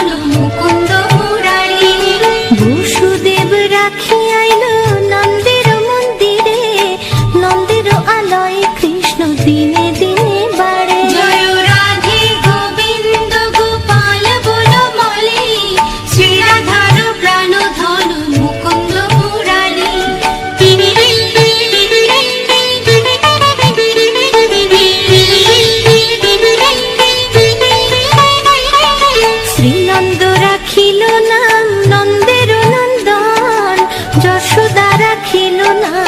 ধনু মুকুন্দ মুরারি। বসুদেব রাখি আইল নন্দের মন্দিরে, নন্দের আলয় কৃষ্ণ দিনে দিনে বাড়ে। জয় রাধে গোবিন্দ গোপাল বলো বলে, শ্রীরাধার প্রাণ ধনু মুকুন্দ মুরারি। শ্রীনন্দ রাখিল নাম নন্দের নন্দন, যশোদা রাখিল নাম